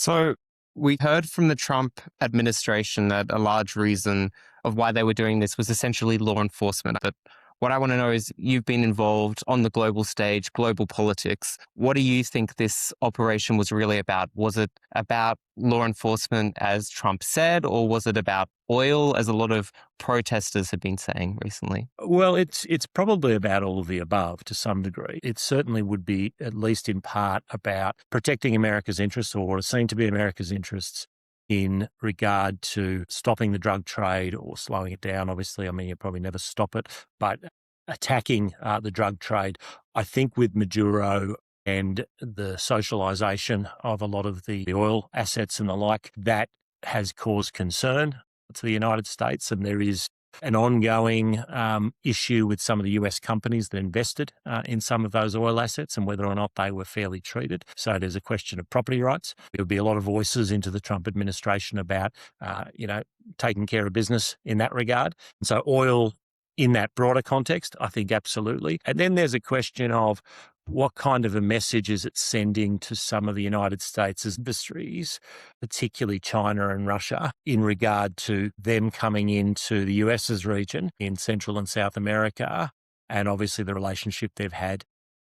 So we heard from the Trump administration that a large reason of why they were doing this was essentially law enforcement. But what I want to know is you've been involved on the global stage, global politics. What do you think this operation was really about? Was it about law enforcement, as Trump said, or was it about oil, as a lot of protesters have been saying recently? Well, it's probably about all of the above to some degree. It certainly would be, at least in part, about protecting America's interests, or what are seen to be America's interests, in regard to stopping the drug trade or slowing it down. Obviously, I mean, you probably never stop it, but attacking the drug trade. I think with Maduro and the socialization of a lot of the oil assets and the like, that has caused concern to the United States, and there is an ongoing issue with some of the US companies that invested in some of those oil assets and whether or not they were fairly treated. So there's a question of property rights. There will be a lot of voices into the Trump administration about, taking care of business in that regard. And so oil in that broader context, I think absolutely. And then there's a question of what kind of a message is it sending to some of the United States' industries, particularly China and Russia, in regard to them coming into the US's region in Central and South America, and obviously the relationship they've had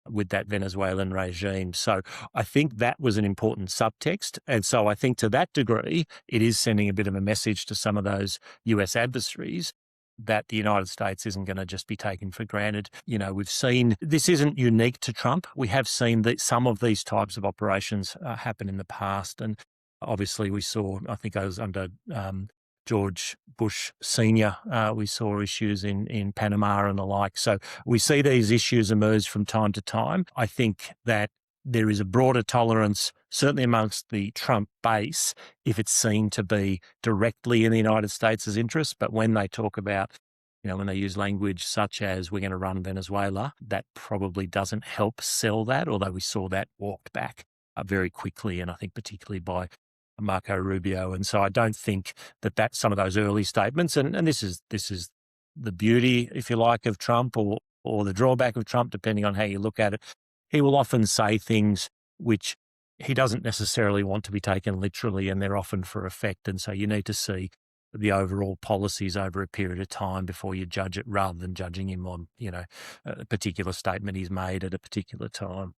with that Venezuelan regime. So I think that was an important subtext. And so I think to that degree, it is sending a bit of a message to some of those US adversaries that the United States isn't going to just be taken for granted. You know, we've seen, this isn't unique to Trump. We have seen that some of these types of operations happen in the past. And obviously we saw, I think I was under George Bush Sr., we saw issues in Panama and the like. So we see these issues emerge from time to time. I think that there is a broader tolerance, certainly amongst the Trump base, if it's seen to be directly in the United States' interests. But when they talk about, when they use language such as we're going to run Venezuela, that probably doesn't help sell that, although we saw that walked back very quickly, and I think particularly by Marco Rubio. And so I don't think that some of those early statements, and this is the beauty, if you like, of Trump, or the drawback of Trump, depending on how you look at it. He will often say things which he doesn't necessarily want to be taken literally, and they're often for effect. And so you need to see the overall policies over a period of time before you judge it, rather than judging him on, a particular statement he's made at a particular time.